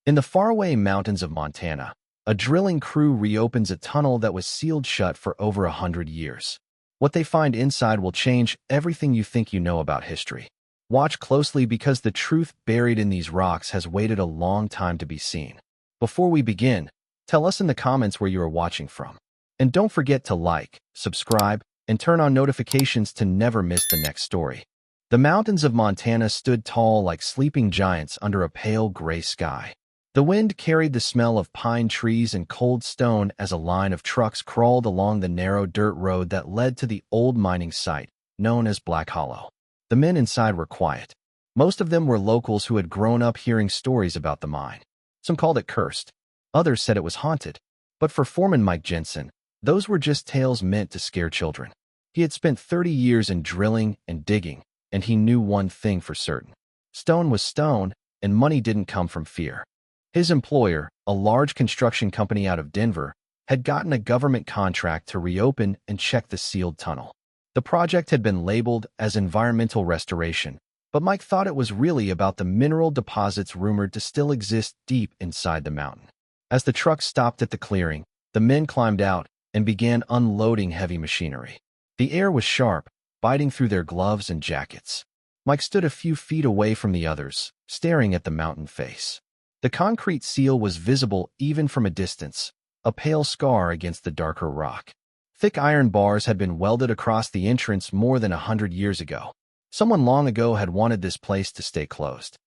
In the faraway mountains of Montana, a drilling crew reopens a tunnel that was sealed shut for over 100 years. What they find inside will change everything you think you know about history. Watch closely because the truth buried in these rocks has waited a long time to be seen. Before we begin, tell us in the comments where you are watching from. And don't forget to like, subscribe, and turn on notifications to never miss the next story. The mountains of Montana stood tall like sleeping giants under a pale gray sky. The wind carried the smell of pine trees and cold stone as a line of trucks crawled along the narrow dirt road that led to the old mining site, known as Black Hollow. The men inside were quiet. Most of them were locals who had grown up hearing stories about the mine. Some called it cursed. Others said it was haunted. But for foreman Mike Jensen, those were just tales meant to scare children. He had spent 30 years in drilling and digging, and he knew one thing for certain. Stone was stone, and money didn't come from fear. His employer, a large construction company out of Denver, had gotten a government contract to reopen and check the sealed tunnel. The project had been labeled as environmental restoration, but Mike thought it was really about the mineral deposits rumored to still exist deep inside the mountain. As the truck stopped at the clearing, the men climbed out and began unloading heavy machinery. The air was sharp, biting through their gloves and jackets. Mike stood a few feet away from the others, staring at the mountain face. The concrete seal was visible even from a distance, a pale scar against the darker rock. Thick iron bars had been welded across the entrance more than 100 years ago. Someone long ago had wanted this place to stay closed.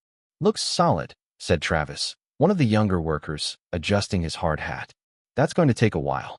"Looks solid," said Travis, one of the younger workers, adjusting his hard hat. "That's going to take a while."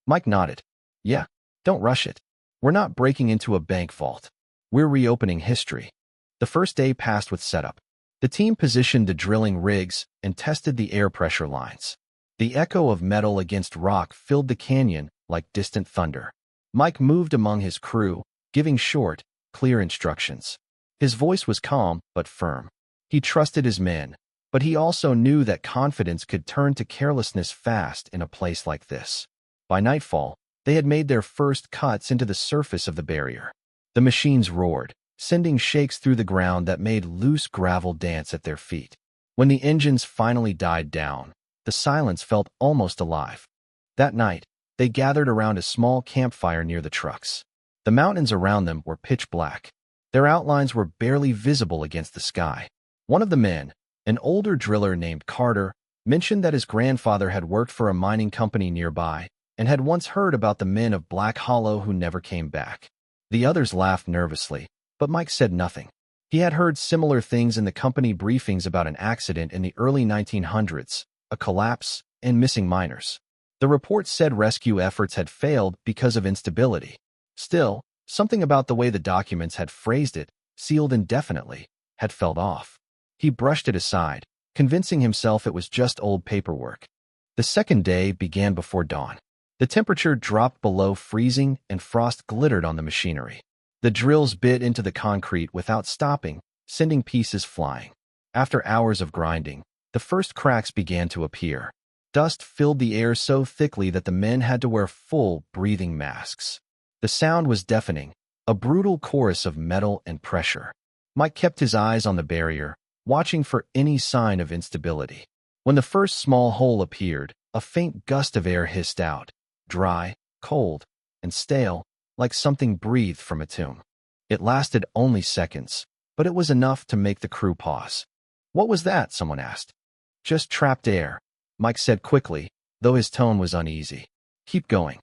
Mike nodded. "Yeah, don't rush it. We're not breaking into a bank vault. We're reopening history." The first day passed with setup. The team positioned the drilling rigs and tested the air pressure lines. The echo of metal against rock filled the canyon like distant thunder. Mike moved among his crew, giving short, clear instructions. His voice was calm but firm. He trusted his men, but he also knew that confidence could turn to carelessness fast in a place like this. By nightfall, they had made their first cuts into the surface of the barrier. The machines roared, sending shakes through the ground that made loose gravel dance at their feet. When the engines finally died down, the silence felt almost alive. That night, they gathered around a small campfire near the trucks. The mountains around them were pitch black. Their outlines were barely visible against the sky. One of the men, an older driller named Carter, mentioned that his grandfather had worked for a mining company nearby and had once heard about the men of Black Hollow who never came back. The others laughed nervously, but Mike said nothing. He had heard similar things in the company briefings about an accident in the early 1900s, a collapse, and missing miners. The report said rescue efforts had failed because of instability. Still, something about the way the documents had phrased it, sealed indefinitely, had felt off. He brushed it aside, convincing himself it was just old paperwork. The second day began before dawn. The temperature dropped below freezing and frost glittered on the machinery. The drills bit into the concrete without stopping, sending pieces flying. After hours of grinding, the first cracks began to appear. Dust filled the air so thickly that the men had to wear full breathing masks. The sound was deafening, a brutal chorus of metal and pressure. Mike kept his eyes on the barrier, watching for any sign of instability. When the first small hole appeared, a faint gust of air hissed out, dry, cold, and stale, like something breathed from a tomb. It lasted only seconds, but it was enough to make the crew pause. "What was that?" someone asked. "Just trapped air," Mike said quickly, though his tone was uneasy. "Keep going."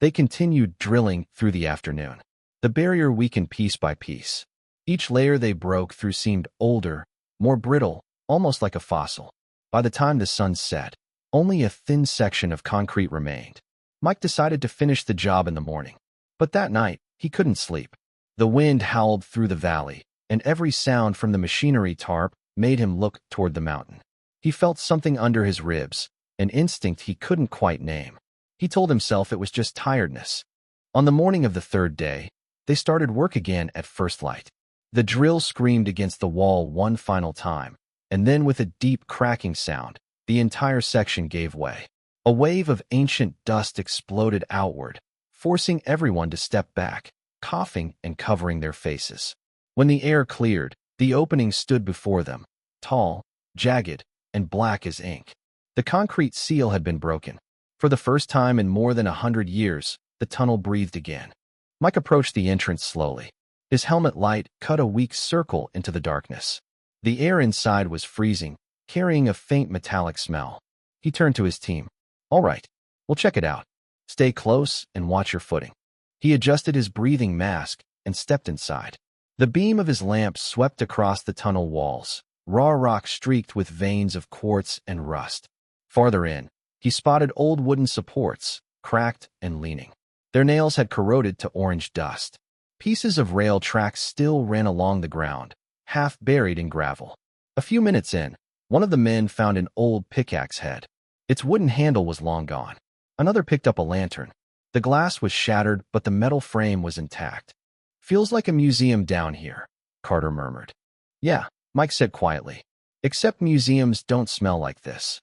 They continued drilling through the afternoon. The barrier weakened piece by piece. Each layer they broke through seemed older, more brittle, almost like a fossil. By the time the sun set, only a thin section of concrete remained. Mike decided to finish the job in the morning. But that night, he couldn't sleep. The wind howled through the valley, and every sound from the machinery tarp made him look toward the mountain. He felt something under his ribs, an instinct he couldn't quite name. He told himself it was just tiredness. On the morning of the third day, they started work again at first light. The drill screamed against the wall one final time, and then with a deep cracking sound, the entire section gave way. A wave of ancient dust exploded outward, forcing everyone to step back, coughing and covering their faces. When the air cleared, the opening stood before them, tall, jagged, and black as ink. The concrete seal had been broken. For the first time in more than 100 years, the tunnel breathed again. Mike approached the entrance slowly. His helmet light cut a weak circle into the darkness. The air inside was freezing, carrying a faint metallic smell. He turned to his team. "All right, we'll check it out. Stay close and watch your footing." He adjusted his breathing mask and stepped inside. The beam of his lamp swept across the tunnel walls, raw rock streaked with veins of quartz and rust. Farther in, he spotted old wooden supports, cracked and leaning. Their nails had corroded to orange dust. Pieces of rail tracks still ran along the ground, half buried in gravel. A few minutes in, one of the men found an old pickaxe head. Its wooden handle was long gone. Another picked up a lantern. The glass was shattered, but the metal frame was intact. "Feels like a museum down here," Carter murmured. "Yeah," Mike said quietly. "Except museums don't smell like this."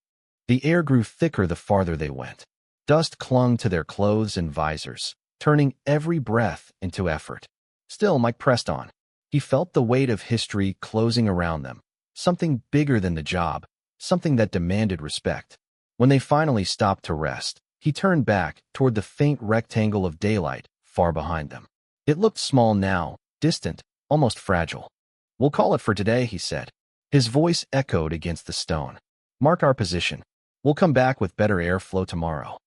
The air grew thicker the farther they went. Dust clung to their clothes and visors, turning every breath into effort. Still, Mike pressed on. He felt the weight of history closing around them, something bigger than the job, something that demanded respect. When they finally stopped to rest, he turned back toward the faint rectangle of daylight far behind them. It looked small now, distant, almost fragile. "We'll call it for today," he said. His voice echoed against the stone. "Mark our position. We'll come back with better airflow tomorrow."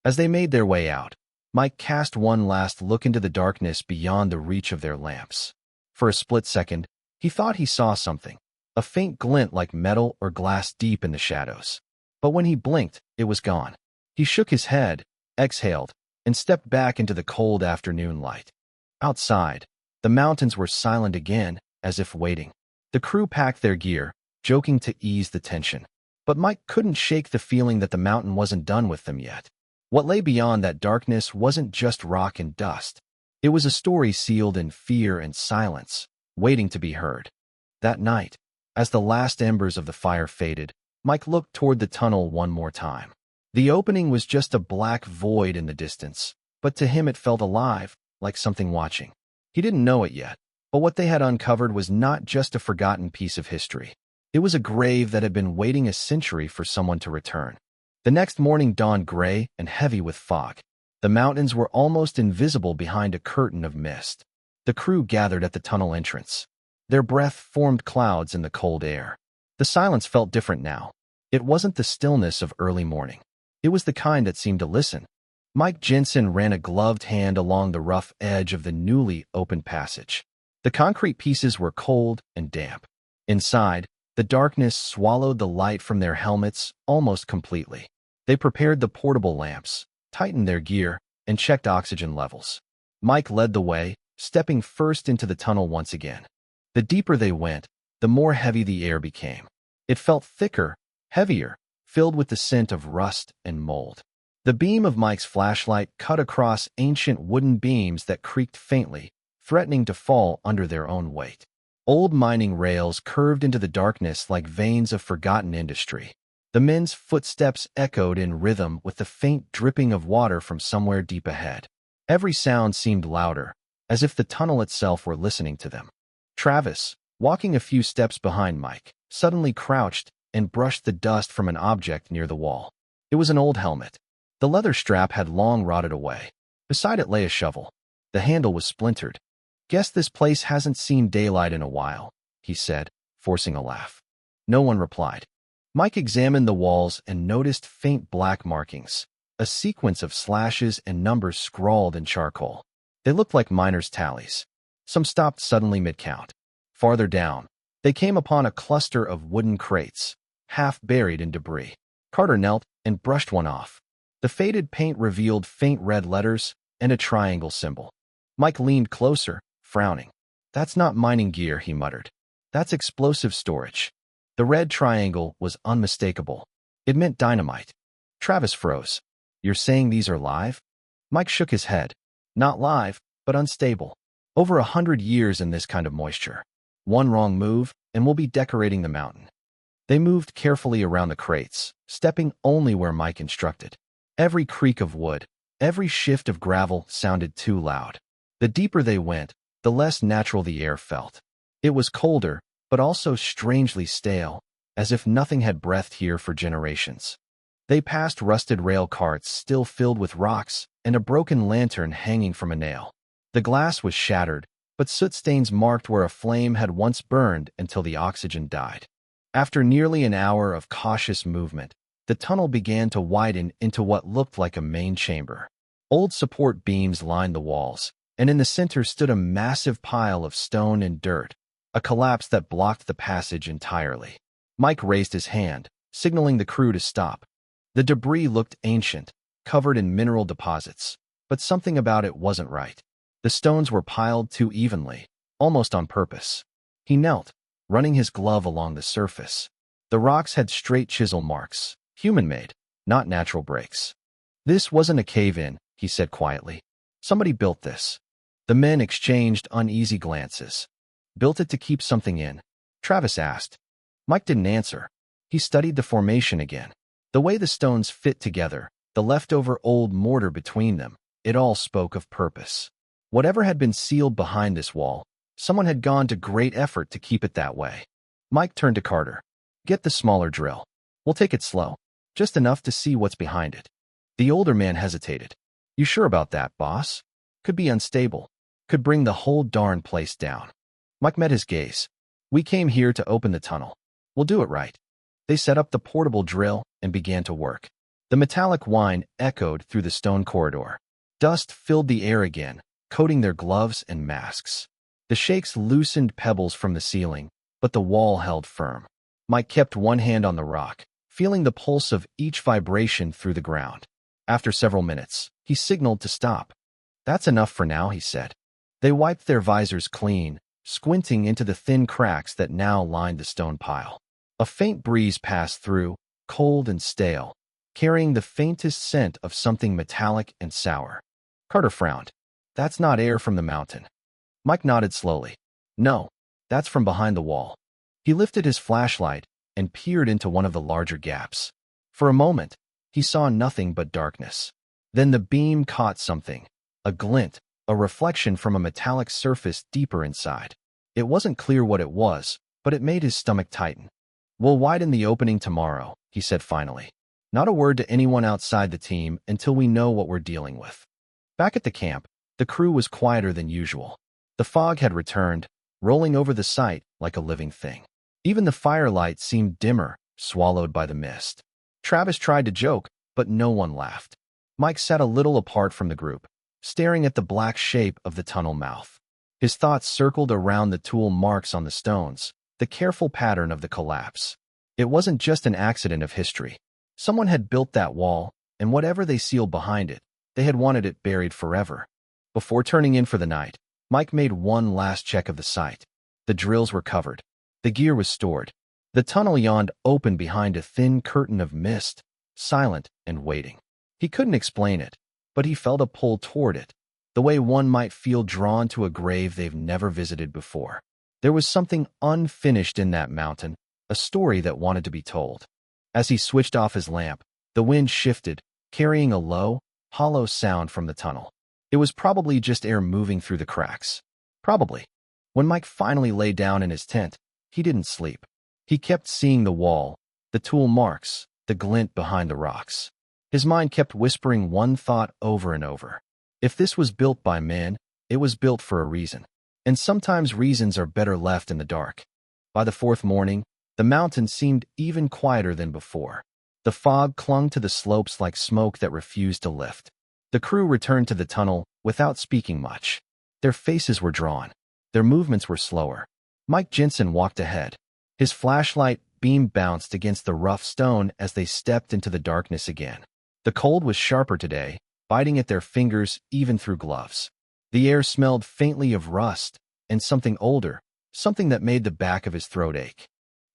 As they made their way out, Mike cast one last look into the darkness beyond the reach of their lamps. For a split second, he thought he saw something, a faint glint like metal or glass deep in the shadows. But when he blinked, it was gone. He shook his head, exhaled, and stepped back into the cold afternoon light. Outside, the mountains were silent again, as if waiting. The crew packed their gear, joking to ease the tension. But Mike couldn't shake the feeling that the mountain wasn't done with them yet. What lay beyond that darkness wasn't just rock and dust. It was a story sealed in fear and silence, waiting to be heard. That night, as the last embers of the fire faded, Mike looked toward the tunnel one more time. The opening was just a black void in the distance, but to him it felt alive, like something watching. He didn't know it yet, but what they had uncovered was not just a forgotten piece of history. It was a grave that had been waiting a century for someone to return. The next morning dawned gray and heavy with fog. The mountains were almost invisible behind a curtain of mist. The crew gathered at the tunnel entrance. Their breath formed clouds in the cold air. The silence felt different now. It wasn't the stillness of early morning. It was the kind that seemed to listen. Mike Jensen ran a gloved hand along the rough edge of the newly opened passage. The concrete pieces were cold and damp. Inside, the darkness swallowed the light from their helmets almost completely. They prepared the portable lamps, tightened their gear, and checked oxygen levels. Mike led the way, stepping first into the tunnel once again. The deeper they went, the more heavy the air became. It felt thicker, heavier, filled with the scent of rust and mold. The beam of Mike's flashlight cut across ancient wooden beams that creaked faintly, threatening to fall under their own weight. Old mining rails curved into the darkness like veins of forgotten industry. The men's footsteps echoed in rhythm with the faint dripping of water from somewhere deep ahead. Every sound seemed louder, as if the tunnel itself were listening to them. Travis, walking a few steps behind Mike, suddenly crouched and brushed the dust from an object near the wall. It was an old helmet. The leather strap had long rotted away. Beside it lay a shovel. The handle was splintered. "Guess this place hasn't seen daylight in a while," he said, forcing a laugh. No one replied. Mike examined the walls and noticed faint black markings, a sequence of slashes and numbers scrawled in charcoal. They looked like miners' tallies. Some stopped suddenly mid-count. Farther down, they came upon a cluster of wooden crates, half buried in debris. Carter knelt and brushed one off. The faded paint revealed faint red letters and a triangle symbol. Mike leaned closer, frowning. "That's not mining gear," he muttered. "That's explosive storage." The red triangle was unmistakable. It meant dynamite. Travis froze. "You're saying these are live?" Mike shook his head. "Not live, but unstable. Over 100 years in this kind of moisture. One wrong move, and we'll be decorating the mountain." They moved carefully around the crates, stepping only where Mike instructed. Every creak of wood, every shift of gravel sounded too loud. The deeper they went, the less natural the air felt. It was colder, but also strangely stale, as if nothing had breathed here for generations. They passed rusted rail carts still filled with rocks and a broken lantern hanging from a nail. The glass was shattered, but soot stains marked where a flame had once burned until the oxygen died. After nearly an hour of cautious movement, the tunnel began to widen into what looked like a main chamber. Old support beams lined the walls, and in the center stood a massive pile of stone and dirt, a collapse that blocked the passage entirely. Mike raised his hand, signaling the crew to stop. The debris looked ancient, covered in mineral deposits, but something about it wasn't right. The stones were piled too evenly, almost on purpose. He knelt, running his glove along the surface. The rocks had straight chisel marks, human-made, not natural breaks. This wasn't a cave-in, he said quietly. Somebody built this. The men exchanged uneasy glances. Built it to keep something in? Travis asked. Mike didn't answer. He studied the formation again. The way the stones fit together, the leftover old mortar between them, it all spoke of purpose. Whatever had been sealed behind this wall, someone had gone to great effort to keep it that way. Mike turned to Carter. Get the smaller drill. We'll take it slow, just enough to see what's behind it. The older man hesitated. You sure about that, boss? Could be unstable. Could bring the whole darn place down. Mike met his gaze. We came here to open the tunnel. We'll do it right. They set up the portable drill and began to work. The metallic whine echoed through the stone corridor. Dust filled the air again, coating their gloves and masks. The shakes loosened pebbles from the ceiling, but the wall held firm. Mike kept one hand on the rock, feeling the pulse of each vibration through the ground. After several minutes, he signaled to stop. That's enough for now, he said. They wiped their visors clean, squinting into the thin cracks that now lined the stone pile. A faint breeze passed through, cold and stale, carrying the faintest scent of something metallic and sour. Carter frowned. That's not air from the mountain. Mike nodded slowly. No, that's from behind the wall. He lifted his flashlight and peered into one of the larger gaps. For a moment, he saw nothing but darkness. Then the beam caught something, a glint, a reflection from a metallic surface deeper inside. It wasn't clear what it was, but it made his stomach tighten. We'll widen the opening tomorrow, he said finally. Not a word to anyone outside the team until we know what we're dealing with. Back at the camp, the crew was quieter than usual. The fog had returned, rolling over the site like a living thing. Even the firelight seemed dimmer, swallowed by the mist. Travis tried to joke, but no one laughed. Mike sat a little apart from the group, staring at the black shape of the tunnel mouth. His thoughts circled around the tool marks on the stones, the careful pattern of the collapse. It wasn't just an accident of history. Someone had built that wall, and whatever they sealed behind it, they had wanted it buried forever. Before turning in for the night, Mike made one last check of the site. The drills were covered. The gear was stored. The tunnel yawned open behind a thin curtain of mist, silent and waiting. He couldn't explain it, but he felt a pull toward it, the way one might feel drawn to a grave they've never visited before. There was something unfinished in that mountain, a story that wanted to be told. As he switched off his lamp, the wind shifted, carrying a low, hollow sound from the tunnel. It was probably just air moving through the cracks. Probably. When Mike finally lay down in his tent, he didn't sleep. He kept seeing the wall, the tool marks, the glint behind the rocks. His mind kept whispering one thought over and over. If this was built by man, it was built for a reason. And sometimes reasons are better left in the dark. By the fourth morning, the mountain seemed even quieter than before. The fog clung to the slopes like smoke that refused to lift. The crew returned to the tunnel without speaking much. Their faces were drawn. Their movements were slower. Mike Jensen walked ahead. His flashlight beam bounced against the rough stone as they stepped into the darkness again. The cold was sharper today, biting at their fingers even through gloves. The air smelled faintly of rust and something older, something that made the back of his throat ache.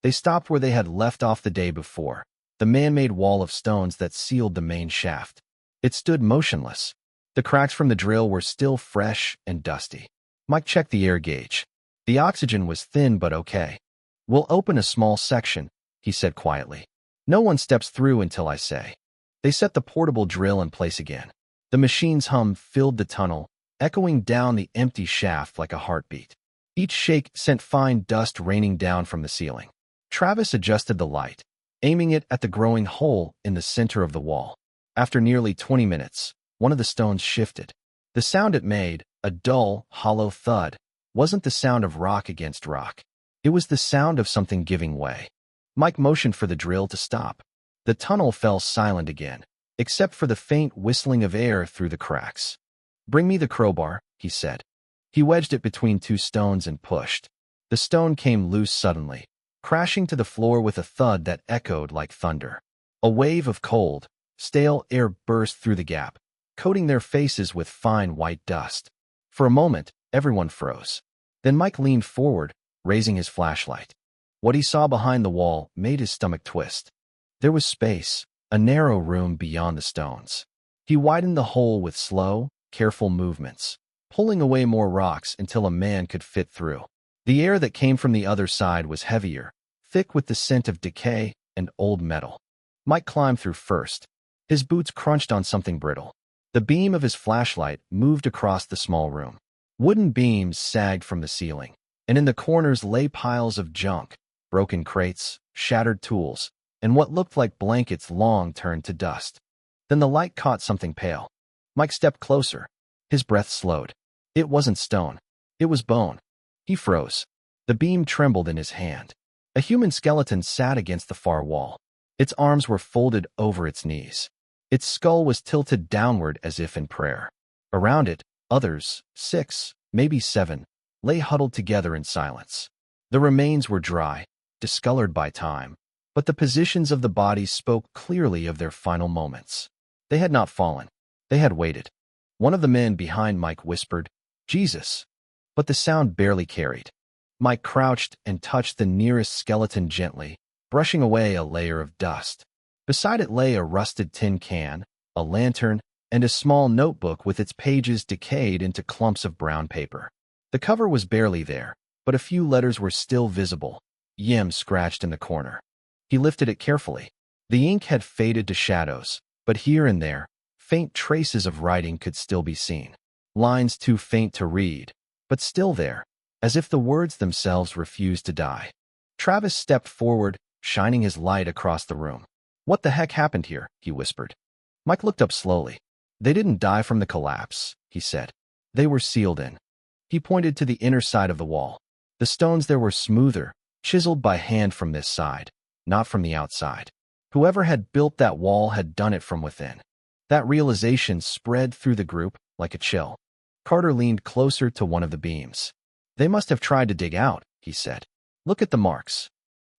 They stopped where they had left off the day before, the man-made wall of stones that sealed the main shaft. It stood motionless. The cracks from the drill were still fresh and dusty. Mike checked the air gauge. The oxygen was thin but okay. We'll open a small section, he said quietly. No one steps through until I say. They set the portable drill in place again. The machine's hum filled the tunnel, echoing down the empty shaft like a heartbeat. Each shake sent fine dust raining down from the ceiling. Travis adjusted the light, aiming it at the growing hole in the center of the wall. After nearly 20 minutes, one of the stones shifted. The sound it made, a dull, hollow thud, wasn't the sound of rock against rock. It was the sound of something giving way. Mike motioned for the drill to stop. The tunnel fell silent again, except for the faint whistling of air through the cracks. "Bring me the crowbar," he said. He wedged it between two stones and pushed. The stone came loose suddenly, crashing to the floor with a thud that echoed like thunder. A wave of cold, stale air burst through the gap, coating their faces with fine white dust. For a moment, everyone froze. Then Mike leaned forward, raising his flashlight. What he saw behind the wall made his stomach twist. There was space, a narrow room beyond the stones. He widened the hole with slow, careful movements, pulling away more rocks until a man could fit through. The air that came from the other side was heavier, thick with the scent of decay and old metal. Mike climbed through first. His boots crunched on something brittle. The beam of his flashlight moved across the small room. Wooden beams sagged from the ceiling, and in the corners lay piles of junk, broken crates, shattered tools, and what looked like blankets long turned to dust. Then the light caught something pale. Mike stepped closer. His breath slowed. It wasn't stone. It was bone. He froze. The beam trembled in his hand. A human skeleton sat against the far wall. Its arms were folded over its knees. Its skull was tilted downward as if in prayer. Around it, others, 6, maybe 7, lay huddled together in silence. The remains were dry, discolored by time, but the positions of the bodies spoke clearly of their final moments. They had not fallen. They had waited. One of the men behind Mike whispered, "Jesus," but the sound barely carried. Mike crouched and touched the nearest skeleton gently, brushing away a layer of dust. Beside it lay a rusted tin can, a lantern, and a small notebook with its pages decayed into clumps of brown paper. The cover was barely there, but a few letters were still visible, Yim scratched in the corner. He lifted it carefully. The ink had faded to shadows, but here and there, faint traces of writing could still be seen. Lines too faint to read, but still there, as if the words themselves refused to die. Travis stepped forward, shining his light across the room. "What the heck happened here?" he whispered. Mike looked up slowly. "They didn't die from the collapse," he said. "They were sealed in." He pointed to the inner side of the wall. The stones there were smoother, chiseled by hand from this side, not from the outside. Whoever had built that wall had done it from within. That realization spread through the group like a chill. Carter leaned closer to one of the beams. "They must have tried to dig out," he said. "Look at the marks."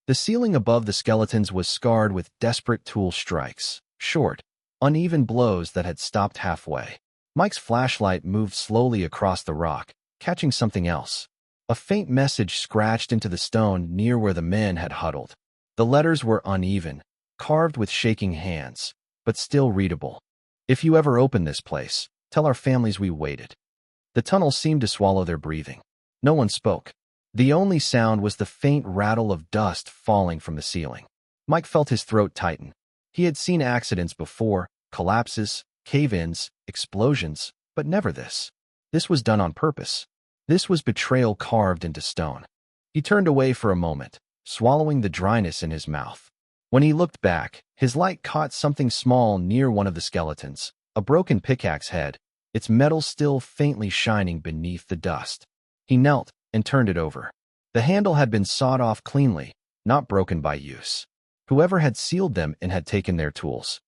The ceiling above the skeletons was scarred with desperate tool strikes, short, uneven blows that had stopped halfway. Mike's flashlight moved slowly across the rock, catching something else. A faint message scratched into the stone near where the men had huddled. The letters were uneven, carved with shaking hands, but still readable. "If you ever open this place, tell our families we waited." The tunnel seemed to swallow their breathing. No one spoke. The only sound was the faint rattle of dust falling from the ceiling. Mike felt his throat tighten. He had seen accidents before, collapses, cave-ins, explosions, but never this. This was done on purpose. This was betrayal carved into stone. He turned away for a moment, swallowing the dryness in his mouth. When he looked back, his light caught something small near one of the skeletons, a broken pickaxe head, its metal still faintly shining beneath the dust. He knelt and turned it over. The handle had been sawed off cleanly, not broken by use. Whoever had sealed them and had taken their tools.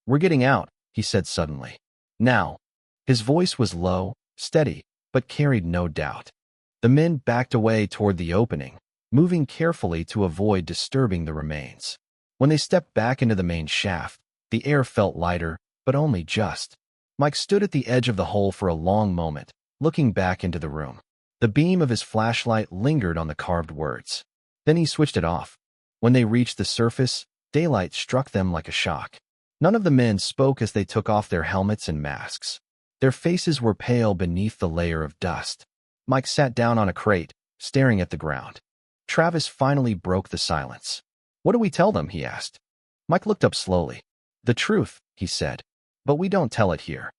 "We're getting out," he said suddenly. "Now." His voice was low, steady, but carried no doubt. The men backed away toward the opening, moving carefully to avoid disturbing the remains. When they stepped back into the main shaft, the air felt lighter, but only just. Mike stood at the edge of the hole for a long moment, looking back into the room. The beam of his flashlight lingered on the carved words. Then he switched it off. When they reached the surface, daylight struck them like a shock. None of the men spoke as they took off their helmets and masks. Their faces were pale beneath the layer of dust. Mike sat down on a crate, staring at the ground. Travis finally broke the silence. "What do we tell them?" he asked. Mike looked up slowly. "The truth," he said, "but we don't tell it here."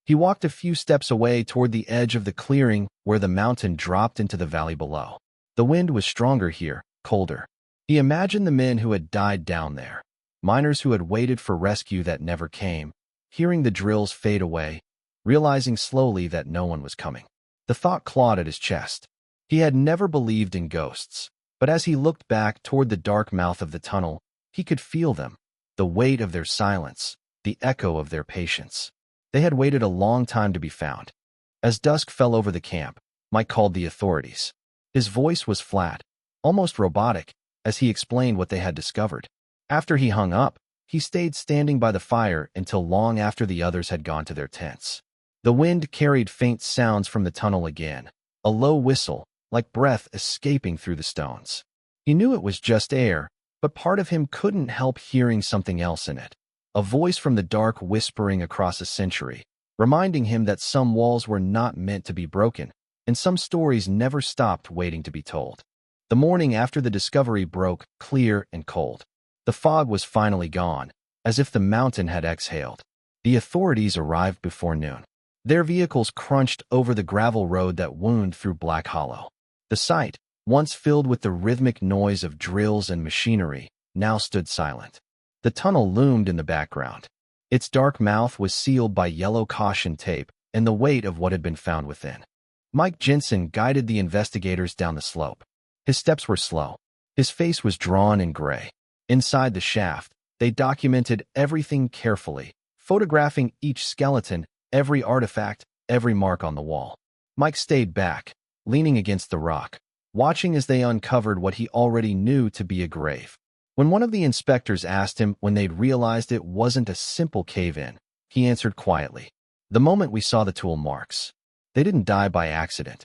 He walked a few steps away toward the edge of the clearing where the mountain dropped into the valley below. The wind was stronger here, colder. He imagined the men who had died down there, miners who had waited for rescue that never came, hearing the drills fade away, realizing slowly that no one was coming. The thought clawed at his chest. He had never believed in ghosts, but as he looked back toward the dark mouth of the tunnel, he could feel them, the weight of their silence, the echo of their patience. They had waited a long time to be found. As dusk fell over the camp, Mike called the authorities. His voice was flat, almost robotic, as he explained what they had discovered. After he hung up, he stayed standing by the fire until long after the others had gone to their tents. The wind carried faint sounds from the tunnel again, a low whistle, like breath escaping through the stones. He knew it was just air, but part of him couldn't help hearing something else in it. A voice from the dark whispering across a century, reminding him that some walls were not meant to be broken, and some stories never stopped waiting to be told. The morning after the discovery broke, clear and cold. The fog was finally gone, as if the mountain had exhaled. The authorities arrived before noon. Their vehicles crunched over the gravel road that wound through Black Hollow. The site, once filled with the rhythmic noise of drills and machinery, now stood silent. The tunnel loomed in the background. Its dark mouth was sealed by yellow caution tape and the weight of what had been found within. Mike Jensen guided the investigators down the slope. His steps were slow. His face was drawn and gray. Inside the shaft, they documented everything carefully, photographing each skeleton, every artifact, every mark on the wall. Mike stayed back, leaning against the rock, watching as they uncovered what he already knew to be a grave. When one of the inspectors asked him when they'd realized it wasn't a simple cave-in, he answered quietly, "The moment we saw the tool marks. They didn't die by accident."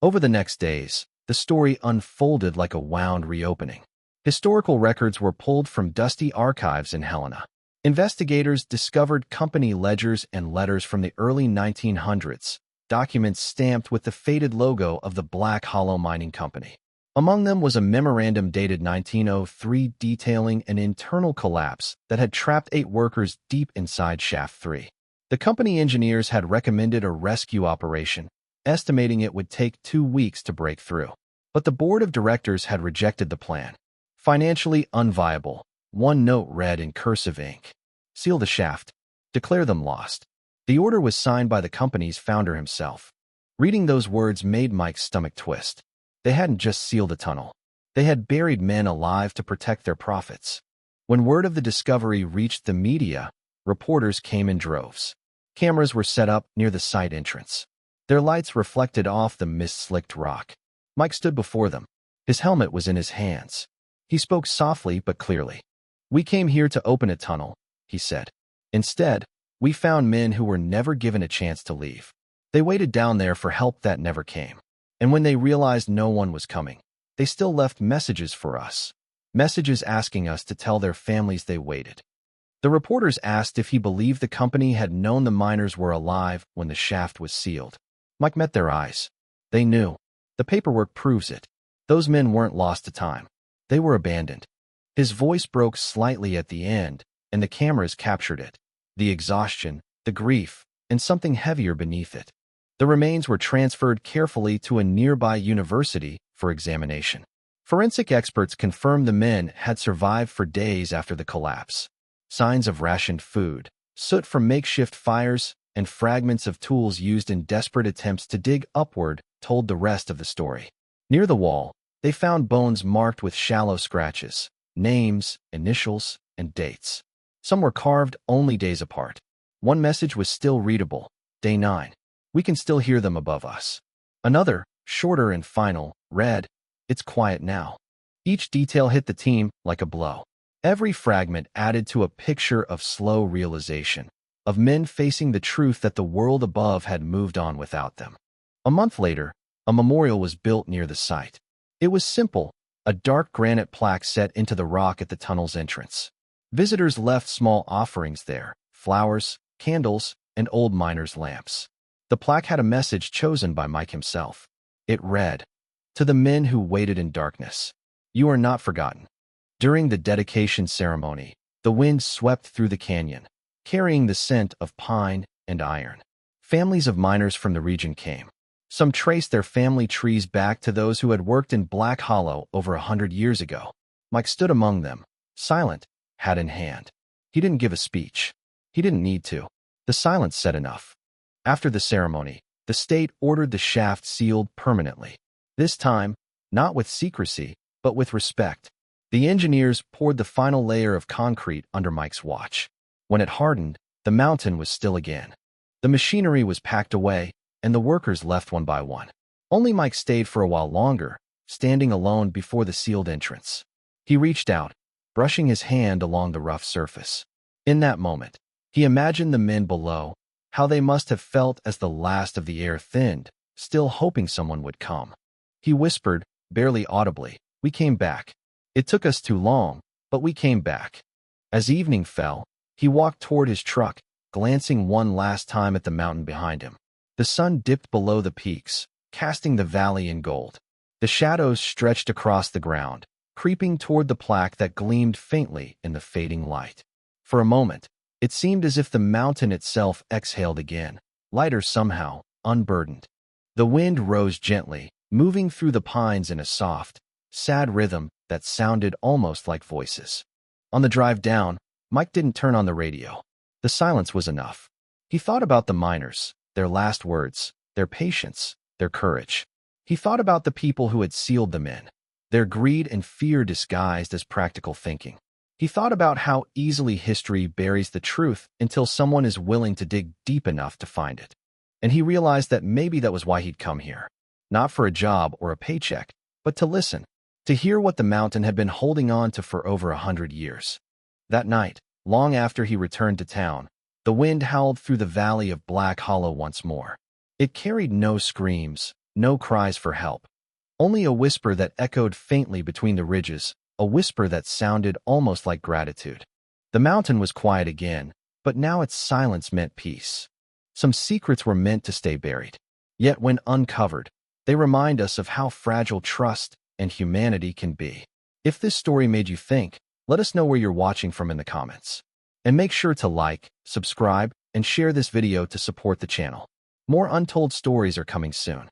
Over the next days, the story unfolded like a wound reopening. Historical records were pulled from dusty archives in Helena. Investigators discovered company ledgers and letters from the early 1900s, documents stamped with the faded logo of the Black Hollow Mining Company. Among them was a memorandum dated 1903 detailing an internal collapse that had trapped 8 workers deep inside Shaft 3. The company engineers had recommended a rescue operation, estimating it would take 2 weeks to break through. But the board of directors had rejected the plan. Financially unviable, one note read in cursive ink, "Seal the shaft. Declare them lost." The order was signed by the company's founder himself. Reading those words made Mike's stomach twist. They hadn't just sealed a tunnel. They had buried men alive to protect their profits. When word of the discovery reached the media, reporters came in droves. Cameras were set up near the site entrance. Their lights reflected off the mist-slicked rock. Mike stood before them. His helmet was in his hands. He spoke softly but clearly. "We came here to open a tunnel," he said. "Instead, we found men who were never given a chance to leave. They waited down there for help that never came. And when they realized no one was coming, they still left messages for us. Messages asking us to tell their families they waited." The reporters asked if he believed the company had known the miners were alive when the shaft was sealed. Mike met their eyes. They knew. The paperwork proves it. Those men weren't lost to time. They were abandoned. His voice broke slightly at the end, and the cameras captured it. The exhaustion, the grief, and something heavier beneath it. The remains were transferred carefully to a nearby university for examination. Forensic experts confirmed the men had survived for days after the collapse. Signs of rationed food, soot from makeshift fires, and fragments of tools used in desperate attempts to dig upward told the rest of the story. Near the wall, they found bones marked with shallow scratches, names, initials, and dates. Some were carved only days apart. One message was still readable, Day 9. We can still hear them above us. Another, shorter and final, read, It's quiet now. Each detail hit the team like a blow. Every fragment added to a picture of slow realization, of men facing the truth that the world above had moved on without them. A month later, a memorial was built near the site. It was simple, a dark granite plaque set into the rock at the tunnel's entrance. Visitors left small offerings there, flowers, candles, and old miners' lamps. The plaque had a message chosen by Mike himself. It read, "To the men who waited in darkness, you are not forgotten." During the dedication ceremony, the wind swept through the canyon, carrying the scent of pine and iron. Families of miners from the region came. Some traced their family trees back to those who had worked in Black Hollow over 100 years ago. Mike stood among them, silent, hat in hand. He didn't give a speech. He didn't need to. The silence said enough. After the ceremony, the state ordered the shaft sealed permanently. This time, not with secrecy, but with respect. The engineers poured the final layer of concrete under Mike's watch. When it hardened, the mountain was still again. The machinery was packed away, and the workers left one by one. Only Mike stayed for a while longer, standing alone before the sealed entrance. He reached out, brushing his hand along the rough surface. In that moment, he imagined the men below, how they must have felt as the last of the air thinned, still hoping someone would come. He whispered, barely audibly, "We came back. It took us too long, but we came back." As evening fell, he walked toward his truck, glancing one last time at the mountain behind him. The sun dipped below the peaks, casting the valley in gold. The shadows stretched across the ground, creeping toward the plaque that gleamed faintly in the fading light. For a moment, it seemed as if the mountain itself exhaled again, lighter somehow, unburdened. The wind rose gently, moving through the pines in a soft, sad rhythm that sounded almost like voices. On the drive down, Mike didn't turn on the radio. The silence was enough. He thought about the miners, their last words, their patience, their courage. He thought about the people who had sealed them in, their greed and fear disguised as practical thinking. He thought about how easily history buries the truth until someone is willing to dig deep enough to find it. And he realized that maybe that was why he'd come here. Not for a job or a paycheck, but to listen, to hear what the mountain had been holding on to for over 100 years. That night, long after he returned to town, the wind howled through the valley of Black Hollow once more. It carried no screams, no cries for help, only a whisper that echoed faintly between the ridges, a whisper that sounded almost like gratitude. The mountain was quiet again, but now its silence meant peace. Some secrets were meant to stay buried. Yet when uncovered, they remind us of how fragile trust and humanity can be. If this story made you think, let us know where you're watching from in the comments. And make sure to like, subscribe, and share this video to support the channel. More untold stories are coming soon.